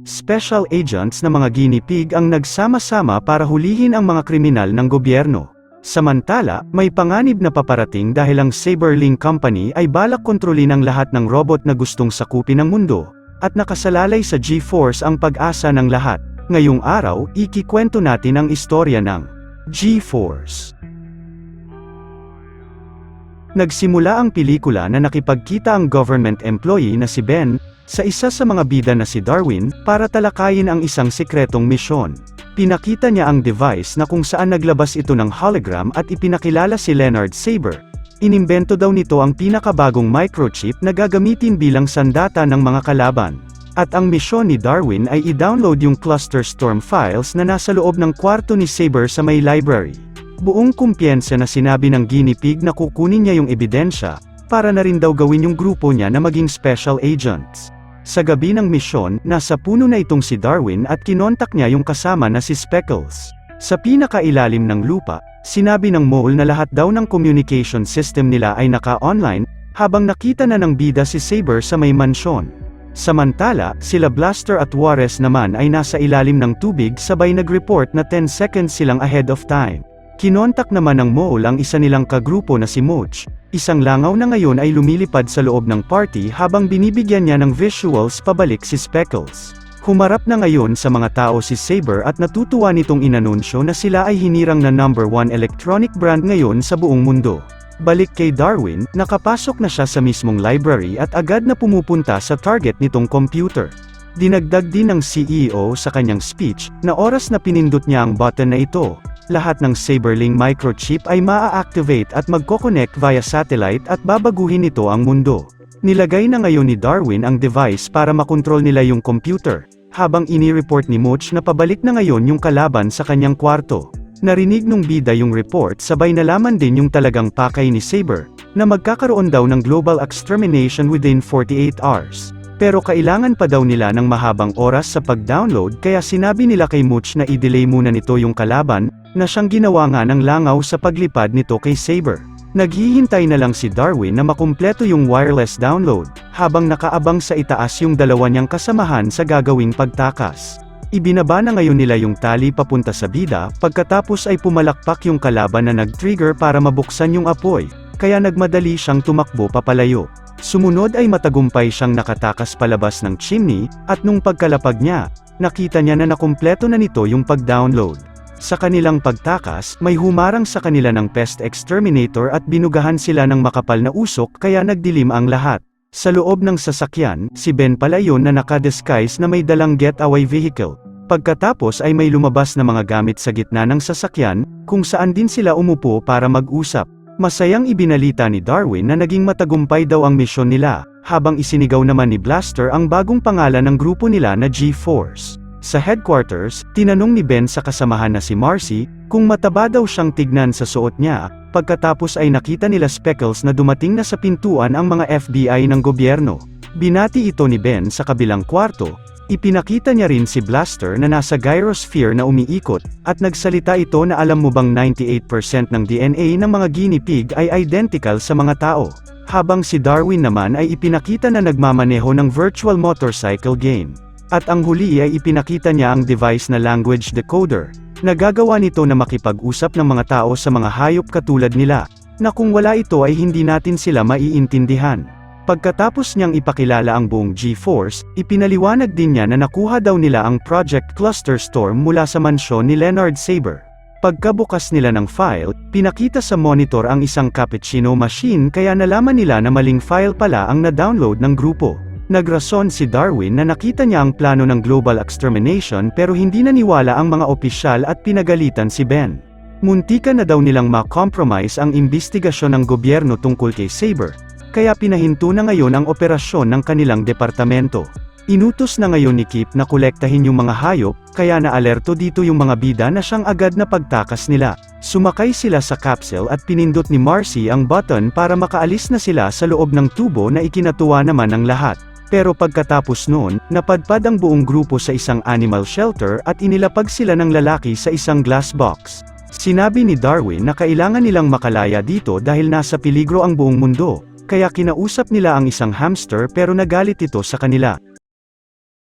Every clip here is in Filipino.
special agents na mga guinea pig ang nagsama-sama para hulihin ang mga kriminal ng gobyerno. Samantala, may panganib na paparating dahil ang Saberlink Company ay balak kontrolin ang lahat ng robot na gustong sakupin ang mundo, at nakasalalay sa G-Force ang pag-asa ng lahat. Ngayong araw, ikikwento natin ang istorya ng G-Force. Nagsimula ang pelikula na nakipagkita ang government employee na si Ben, sa isa sa mga bida na si Darwin, para talakayin ang isang sekretong misyon. Pinakita niya ang device na kung saan naglabas ito ng hologram at ipinakilala si Leonard Saber. Inimbento daw nito ang pinakabagong microchip na gagamitin bilang sandata ng mga kalaban. At ang misyon ni Darwin ay i-download yung Clusterstorm files na nasa loob ng kwarto ni Saber sa may library. Buong kumpiyensa na sinabi ng guinea pig na kukunin niya yung ebidensya, para na rin daw gawin yung grupo niya na maging special agents. Sa gabi ng misyon, nasa puno na itong si Darwin at kinontak niya yung kasama na si Speckles. Sa pinakailalim ng lupa, sinabi ng mole na lahat daw ng communication system nila ay naka-online, habang nakita na ng bida si Saber sa may mansyon. Samantala, sila Blaster at Juarez naman ay nasa ilalim ng tubig sabay nag-report na 10 seconds silang ahead of time. Kinontak naman ng mole ang isa nilang kagrupo na si Moch, isang langaw na ngayon ay lumilipad sa loob ng party habang binibigyan niya ng visuals pabalik si Speckles. Humarap na ngayon sa mga tao si Saber at natutuwa nitong inanunsyo na sila ay hinirang na #1 electronic brand ngayon sa buong mundo. Balik kay Darwin, nakapasok na siya sa mismong library at agad na pumupunta sa target nitong computer. Dinagdag din ng CEO sa kanyang speech, na oras na pinindot niya ang button na ito, lahat ng Saberlink microchip ay maa-activate at magko-connect via satellite at babaguhin nito ang mundo. Nilagay na ngayon ni Darwin ang device para makontrol nila yung computer, habang ini-report ni Moch na pabalik na ngayon yung kalaban sa kanyang kwarto. Narinig nung bida yung report sabay nalaman din yung talagang pakay ni Saber, na magkakaroon daw ng global extermination within 48 hours. Pero kailangan pa daw nila ng mahabang oras sa pag-download kaya sinabi nila kay Moch na i-delay muna nito yung kalaban, na siyang ginawa nga ng langaw sa paglipad nito kay Saber. Naghihintay na lang si Darwin na makumpleto yung wireless download, habang nakaabang sa itaas yung dalawa niyang kasamahan sa gagawing pagtakas. Ibinaba na ngayon nila yung tali papunta sa bida, pagkatapos ay pumalakpak yung kalaban na nag-trigger para mabuksan yung apoy, kaya nagmadali siyang tumakbo papalayo. Sumunod ay matagumpay siyang nakatakas palabas ng chimney, at nung pagkalapag niya, nakita niya na nakumpleto na nito yung pag-download. Sa kanilang pagtakas, may humarang sa kanila ng pest exterminator at binugahan sila ng makapal na usok kaya nagdilim ang lahat. Sa loob ng sasakyan, si Ben pala yun na naka-disguise na may dalang getaway vehicle. Pagkatapos ay may lumabas na mga gamit sa gitna ng sasakyan, kung saan din sila umupo para mag-usap. Masayang ibinalita ni Darwin na naging matagumpay daw ang misyon nila, habang isinigaw naman ni Blaster ang bagong pangalan ng grupo nila na G-Force. Sa headquarters, tinanong ni Ben sa kasamahan na si Marcy, kung mataba daw siyang tignan sa suot niya, pagkatapos ay nakita nila Speckles na dumating na sa pintuan ang mga FBI ng gobyerno. Binati ito ni Ben sa kabilang kwarto, ipinakita niya rin si Blaster na nasa gyrosphere na umiikot, at nagsalita ito na alam mo bang 98% ng DNA ng mga guinea pig ay identical sa mga tao. Habang si Darwin naman ay ipinakita na nagmamaneho ng virtual motorcycle game. At ang huli ay ipinakita niya ang device na language decoder, nagagawa nito na makipag-usap ng mga tao sa mga hayop katulad nila, na kung wala ito ay hindi natin sila maiintindihan. Pagkatapos niyang ipakilala ang buong G-Force, ipinaliwanag din niya na nakuha daw nila ang Project Clusterstorm mula sa mansyon ni Leonard Saber. Pagkabukas nila ng file, pinakita sa monitor ang isang cappuccino machine kaya nalaman nila na maling file pala ang na-download ng grupo. Nagrason si Darwin na nakita niya ang plano ng global extermination pero hindi naniwala ang mga opisyal at pinagalitan si Ben. Muntika na daw nilang ma-compromise ang imbestigasyon ng gobyerno tungkol kay Saber, kaya pinahinto na ngayon ang operasyon ng kanilang departamento. Inutos na ngayon ni Kip na kolektahin yung mga hayop, kaya na-alerto dito yung mga bida na siyang agad na pagtakas nila. Sumakay sila sa capsule at pinindot ni Marcy ang button para makaalis na sila sa loob ng tubo na ikinatuwa naman ng lahat. Pero pagkatapos noon, napadpad ang buong grupo sa isang animal shelter at inilapag sila ng lalaki sa isang glass box. Sinabi ni Darwin na kailangan nilang makalaya dito dahil nasa peligro ang buong mundo, kaya kinausap nila ang isang hamster pero nagalit ito sa kanila.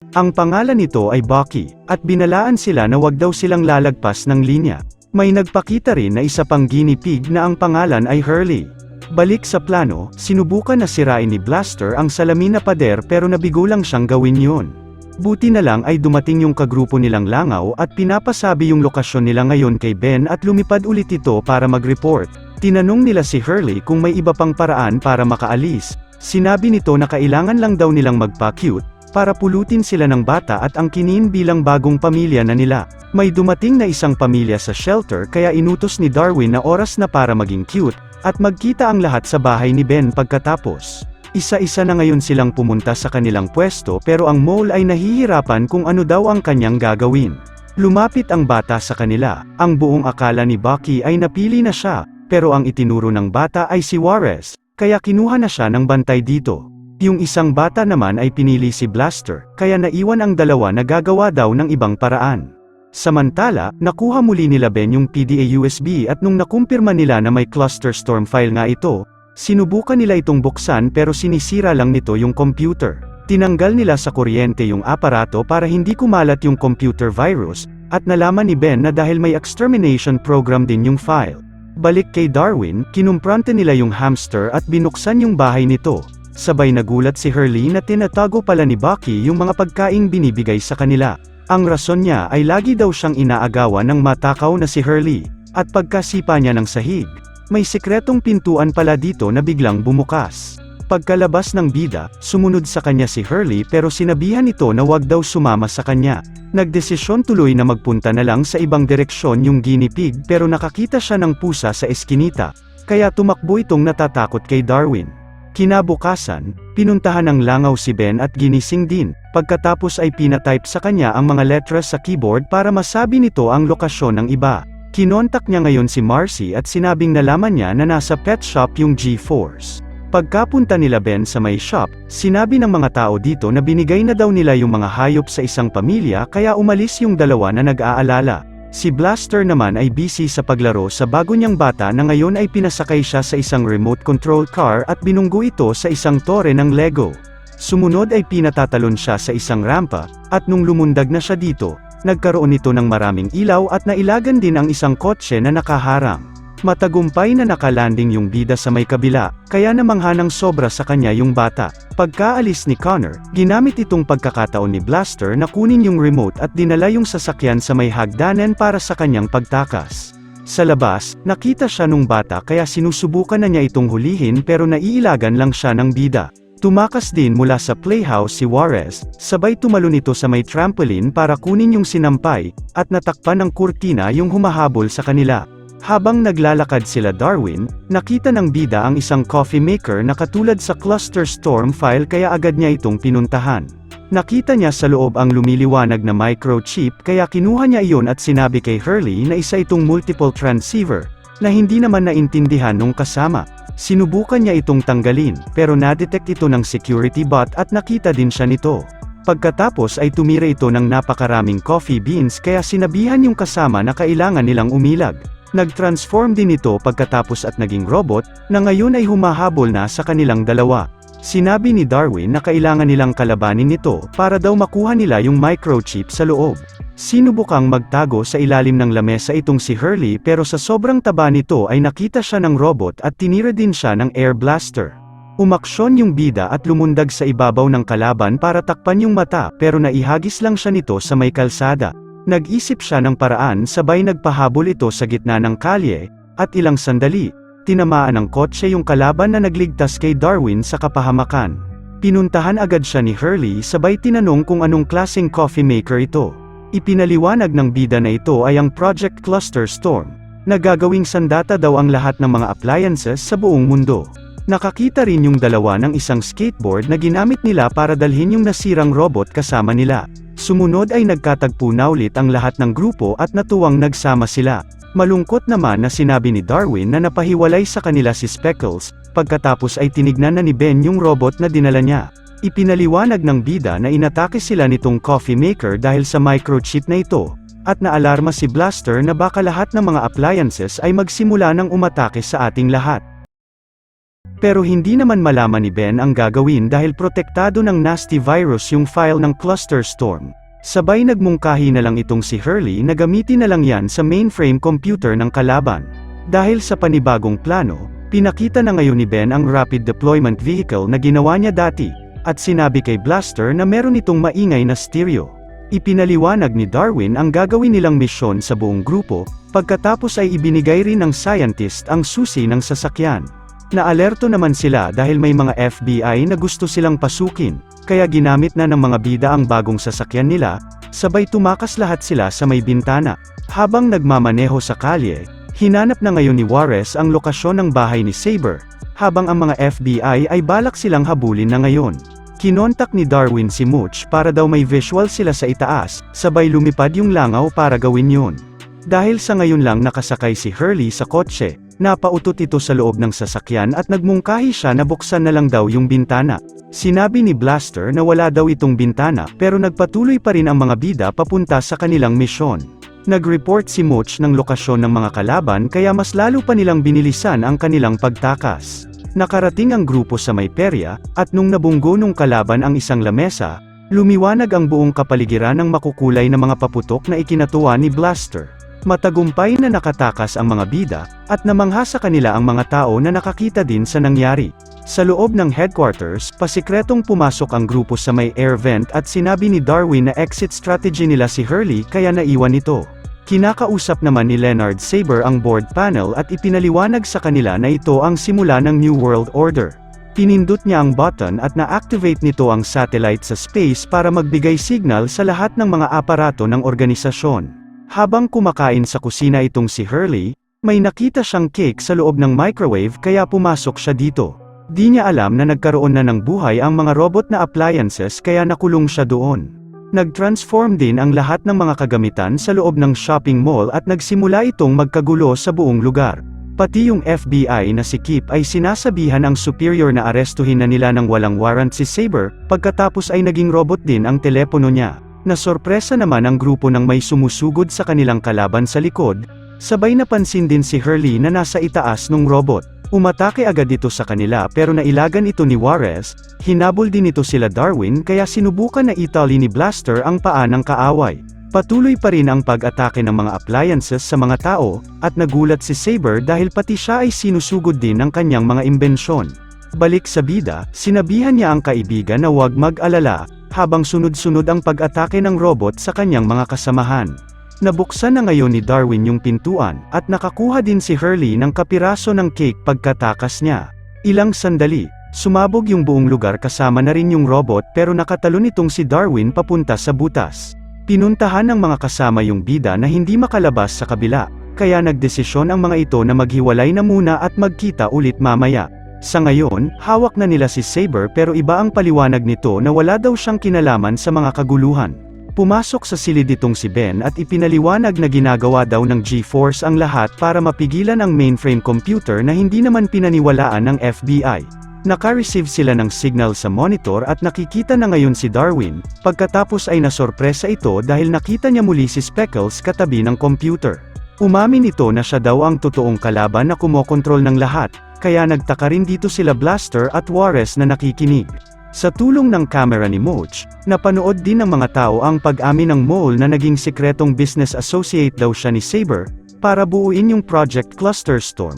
Ang pangalan nito ay Bucky, at binalaan sila na wag daw silang lalagpas ng linya. May nagpakita rin na isa pang guinea pig na ang pangalan ay Hurley. Balik sa plano, sinubukan na sirain ni Blaster ang salamin na pader pero nabigo lang siyang gawin yun. Buti na lang ay dumating yung kagrupo nilang langaw at pinapasabi yung lokasyon nila ngayon kay Ben at lumipad ulit ito para mag-report. Tinanong nila si Hurley kung may iba pang paraan para makaalis. Sinabi nito na kailangan lang daw nilang magpa-cute, para pulutin sila ng bata at angkinin bilang bagong pamilya na nila. May dumating na isang pamilya sa shelter kaya inutos ni Darwin na oras na para maging cute, at magkita ang lahat sa bahay ni Ben pagkatapos. Isa-isa na ngayon silang pumunta sa kanilang pwesto pero ang mole ay nahihirapan kung ano daw ang kanyang gagawin. Lumapit ang bata sa kanila, ang buong akala ni Bucky ay napili na siya, pero ang itinuro ng bata ay si Juarez, kaya kinuha na siya ng bantay dito. Yung isang bata naman ay pinili si Blaster, kaya naiwan ang dalawa na gagawa daw ng ibang paraan. Samantala, nakuha muli nila Ben yung PDA USB at nung nakumpirma nila na may cluster storm file nga ito, sinubukan nila itong buksan pero sinisira lang nito yung computer. Tinanggal nila sa kuryente yung aparato para hindi kumalat yung computer virus, at nalaman ni Ben na dahil may extermination program din yung file. Balik kay Darwin, kinumprante nila yung hamster at binuksan yung bahay nito. Sabay nagulat si Hurley na tinatago pala ni Bucky yung mga pagkaing binibigay sa kanila. Ang rason niya ay lagi daw siyang inaagawan ng matakaw na si Hurley, at pagkasipa niya ng sahig, may sikretong pintuan pala dito na biglang bumukas. Pagkalabas ng bida, sumunod sa kanya si Hurley pero sinabihan ito na wag daw sumama sa kanya. Nagdesisyon tuloy na magpunta na lang sa ibang direksyon yung guinea pig pero nakakita siya ng pusa sa eskinita, kaya tumakbo itong natatakot kay Darwin. Kinabukasan, pinuntahan ng langaw si Ben at ginising din, pagkatapos ay pinatype sa kanya ang mga letres sa keyboard para masabi nito ang lokasyon ng iba. Kinontak niya ngayon si Marcy at sinabing nalaman niya na nasa pet shop yung G-Force. Pagkapunta nila Ben sa may shop, sinabi ng mga tao dito na binigay na daw nila yung mga hayop sa isang pamilya kaya umalis yung dalawa na nag-aalala. Si Blaster naman ay busy sa paglaro sa bago niyang bata na ngayon ay pinasakay siya sa isang remote control car at binunggo ito sa isang tore ng Lego. Sumunod ay pinatatalon siya sa isang rampa, at nung lumundag na siya dito, nagkaroon ito ng maraming ilaw at nailagan din ang isang kotse na nakaharang. Matagumpay na nakalanding yung bida sa may kabila, kaya namangha ng sobra sa kanya yung bata. Pagkaalis ni Connor, ginamit itong pagkakataon ni Blaster na kunin yung remote at dinala yung sasakyan sa may hagdanan para sa kanyang pagtakas. Sa labas, nakita siya nung bata kaya sinusubukan na niya itong hulihin pero naiilagan lang siya ng bida. Tumakas din mula sa playhouse si Juarez, sabay tumalon ito sa may trampoline para kunin yung sinampay, at natakpan ng kurtina yung humahabol sa kanila. Habang naglalakad sila Darwin, nakita ng bida ang isang coffee maker na katulad sa cluster storm file kaya agad niya itong pinuntahan. Nakita niya sa loob ang lumiliwanag na microchip kaya kinuha niya iyon at sinabi kay Hurley na isa itong multiple transceiver, na hindi naman naintindihan nung kasama. Sinubukan niya itong tanggalin, pero na-detect ito ng security bot at nakita din siya nito. Pagkatapos ay tumira ito ng napakaraming coffee beans kaya sinabihan yung kasama na kailangan nilang umilag. Nag-transform din ito pagkatapos at naging robot, na ngayon ay humahabol na sa kanilang dalawa. Sinabi ni Darwin na kailangan nilang kalabanin nito para daw makuha nila yung microchip sa loob. Sinubukang magtago sa ilalim ng lamesa itong si Hurley pero sa sobrang taba nito ay nakita siya ng robot at tinira din siya ng air blaster. Umaksyon yung bida at lumundag sa ibabaw ng kalaban para takpan yung mata pero naihagis lang siya nito sa may kalsada. Nag-isip siya ng paraan sabay nagpahabol ito sa gitna ng kalye, at ilang sandali, tinamaan ng kotse yung kalaban na nagligtas kay Darwin sa kapahamakan. Pinuntahan agad siya ni Hurley sabay tinanong kung anong klaseng coffee maker ito. Ipinaliwanag ng bida na ito ay ang Project Cluster Storm, na gagawing sandata daw ang lahat ng mga appliances sa buong mundo. Nakakita rin yung dalawa ng isang skateboard na ginamit nila para dalhin yung nasirang robot kasama nila. Sumunod ay nagkatagpo na ulit ang lahat ng grupo at natuwang nagsama sila. Malungkot naman na sinabi ni Darwin na napahiwalay sa kanila si Speckles, pagkatapos ay tinignan na ni Ben yung robot na dinala niya. Ipinaliwanag ng bida na inatake sila nitong coffee maker dahil sa microchip na ito, at naalarma si Blaster na baka lahat ng mga appliances ay magsimula ng umatake sa ating lahat. Pero hindi naman malaman ni Ben ang gagawin dahil protektado ng nasty virus yung file ng Clusterstorm. Sabay nagmungkahi na lang itong si Hurley na gamitin na lang yan sa mainframe computer ng kalaban. Dahil sa panibagong plano, pinakita na ngayon ni Ben ang Rapid Deployment Vehicle na ginawa niya dati, at sinabi kay Blaster na meron itong maingay na stereo. Ipinaliwanag ni Darwin ang gagawin nilang misyon sa buong grupo, pagkatapos ay ibinigay rin ng scientist ang susi ng sasakyan. Naalerto naman sila dahil may mga FBI na gusto silang pasukin, kaya ginamit na ng mga bida ang bagong sasakyan nila, sabay tumakas lahat sila sa may bintana. Habang nagmamaneho sa kalye, hinanap na ngayon ni Juarez ang lokasyon ng bahay ni Saber, habang ang mga FBI ay balak silang habulin na ngayon. Kinontak ni Darwin si Mooch para daw may visual sila sa itaas, sabay lumipad yung langaw para gawin yun. Dahil sa ngayon lang nakasakay si Hurley sa kotse, napautot ito sa loob ng sasakyan at nagmungkahi siya na buksan na lang daw yung bintana. Sinabi ni Blaster na wala daw itong bintana pero nagpatuloy pa rin ang mga bida papunta sa kanilang misyon. Nag-report si Mooch ng lokasyon ng mga kalaban kaya mas lalo pa nilang binilisan ang kanilang pagtakas. Nakarating ang grupo sa may perya, at nung nabunggo nung kalaban ang isang lamesa, lumiwanag ang buong kapaligiran ng makukulay na mga paputok na ikinatuwa ni Blaster. Matagumpay na nakatakas ang mga bida, at namangha sa kanila ang mga tao na nakakita din sa nangyari. Sa loob ng headquarters, pasikretong pumasok ang grupo sa may air vent at sinabi ni Darwin na exit strategy nila si Hurley kaya naiwan ito. Kinakausap naman ni Leonard Saber ang board panel at ipinaliwanag sa kanila na ito ang simula ng New World Order. Pinindot niya ang button at na-activate nito ang satellite sa space para magbigay signal sa lahat ng mga aparato ng organisasyon. Habang kumakain sa kusina itong si Hurley, may nakita siyang cake sa loob ng microwave kaya pumasok siya dito. Di niya alam na nagkaroon na ng buhay ang mga robot na appliances kaya nakulong siya doon. Nag-transform din ang lahat ng mga kagamitan sa loob ng shopping mall at nagsimula itong magkagulo sa buong lugar. Pati yung FBI na si Kip ay sinasabihan ang superior na arestuhin na nila ng walang warrant si Saber, pagkatapos ay naging robot din ang telepono niya. Nasorpresa naman ang grupo nang may sumusugod sa kanilang kalaban sa likod, sabay napansin din si Hurley na nasa itaas ng robot. Umatake agad ito sa kanila pero nailagan ito ni Juarez, hinabol din ito sila Darwin kaya sinubukan na itali ni Blaster ang paa ng kaaway. Patuloy pa rin ang pag-atake ng mga appliances sa mga tao, at nagulat si Saber dahil pati siya ay sinusugod din ng kanyang mga imbensyon. Balik sa bida, sinabihan niya ang kaibigan na huwag mag-alala, habang sunod-sunod ang pag-atake ng robot sa kanyang mga kasamahan. Nabuksan na ngayon ni Darwin yung pintuan, at nakakuha din si Hurley ng kapiraso ng cake pagkatakas niya. Ilang sandali, sumabog yung buong lugar kasama na rin yung robot pero nakatalon itong si Darwin papunta sa butas. Pinuntahan ng mga kasama yung bida na hindi makalabas sa kabila, kaya nagdesisyon ang mga ito na maghiwalay na muna at magkita ulit mamaya. Sa ngayon, hawak na nila si Saber pero iba ang paliwanag nito na wala daw siyang kinalaman sa mga kaguluhan. Pumasok sa silid itong si Ben at ipinaliwanag na ginagawa daw ng G-Force ang lahat para mapigilan ang mainframe computer na hindi naman pinaniwalaan ng FBI. Naka-receive sila ng signal sa monitor at nakikita na ngayon si Darwin, pagkatapos ay nasorpresa ito dahil nakita niya muli si Speckles katabi ng computer. Umamin ito na siya daw ang totoong kalaban na kumokontrol ng lahat, kaya nagtaka rin dito sila Blaster at Juarez na nakikinig. Sa tulong ng camera ni Mooch, napanood din ng mga tao ang pag-amin ng mole na naging sikretong business associate daw siya ni Saber, para buuin yung Project Clusterstorm.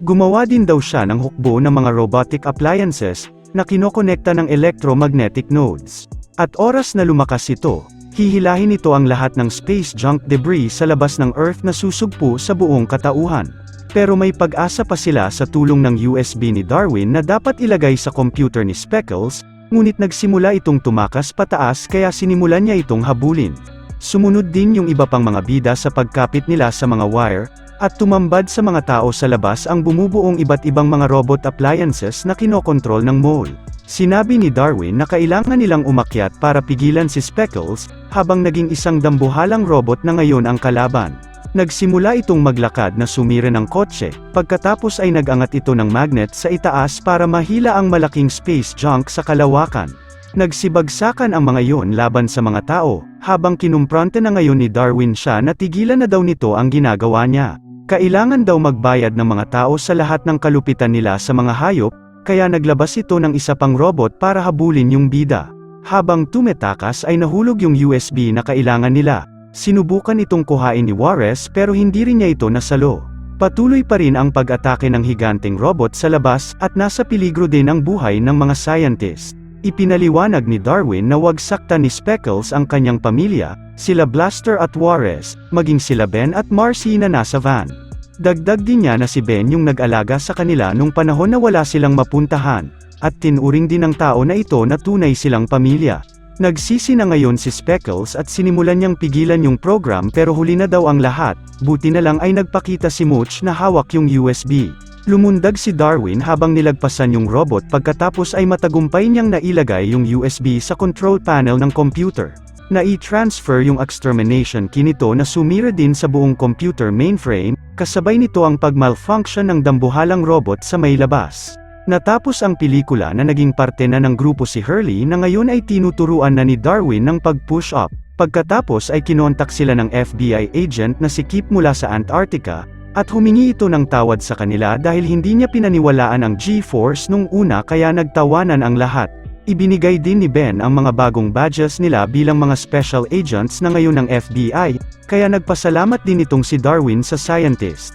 Gumawa din daw siya ng hukbo ng mga robotic appliances, na kinokonekta ng electromagnetic nodes. At oras na lumakas ito, hihilahin ito ang lahat ng space junk debris sa labas ng Earth na susugpo sa buong katauhan. Pero may pag-asa pa sila sa tulong ng USB ni Darwin na dapat ilagay sa computer ni Speckles, ngunit nagsimula itong tumakas pataas kaya sinimulan niya itong habulin. Sumunod din yung iba pang mga bida sa pagkapit nila sa mga wire, at tumambad sa mga tao sa labas ang bumubuong iba't ibang mga robot appliances na kinokontrol ng mole. Sinabi ni Darwin na kailangan nilang umakyat para pigilan si Speckles, habang naging isang dambuhalang robot na ngayon ang kalaban. Nagsimula itong maglakad na sumira ng kotse, pagkatapos ay nag-angat ito ng magnet sa itaas para mahila ang malaking space junk sa kalawakan. Nagsibagsakan ang mga yon laban sa mga tao, habang kinumpronte na ngayon ni Darwin siya na tigilan na daw nito ang ginagawa niya. Kailangan daw magbayad ng mga tao sa lahat ng kalupitan nila sa mga hayop, kaya naglabas ito ng isa pang robot para habulin yung bida. Habang tumetakas ay nahulog yung USB na kailangan nila. Sinubukan itong kuhain ni Juarez pero hindi rin niya ito nasalo. Patuloy pa rin ang pag-atake ng higanteng robot sa labas at nasa peligro din ang buhay ng mga scientist. Ipinaliwanag ni Darwin na wag saktan ni Speckles ang kanyang pamilya, sila Blaster at Juarez, maging sila Ben at Marcy na nasa van. Dagdag din niya na si Ben yung nag-alaga sa kanila nung panahon na wala silang mapuntahan, at tinuring din ng tao na ito na tunay silang pamilya. Nagsisi na ngayon si Speckles at sinimulan niyang pigilan yung program pero huli na daw ang lahat, buti na lang ay nagpakita si Mooch na hawak yung USB. Lumundag si Darwin habang nilagpasan yung robot pagkatapos ay matagumpay niyang nailagay yung USB sa control panel ng computer. Na-i-transfer yung extermination key nito na sumira din sa buong computer mainframe, kasabay nito ang pag-malfunction ng dambuhalang robot sa may labas. Natapos ang pelikula na naging parte na ng grupo si Hurley na ngayon ay tinuturuan na ni Darwin ng pag-push up. Pagkatapos ay kinontak sila ng FBI agent na si Kip mula sa Antarctica, at humingi ito ng tawad sa kanila dahil hindi niya pinaniwalaan ang G-Force nung una kaya nagtawanan ang lahat. Ibinigay din ni Ben ang mga bagong badges nila bilang mga special agents na ngayon ng FBI, kaya nagpasalamat din itong si Darwin sa scientist.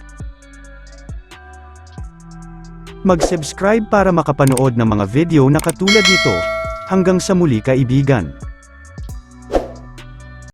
Mag-subscribe para makapanood ng mga video na katulad nito. Hanggang sa muli kaibigan.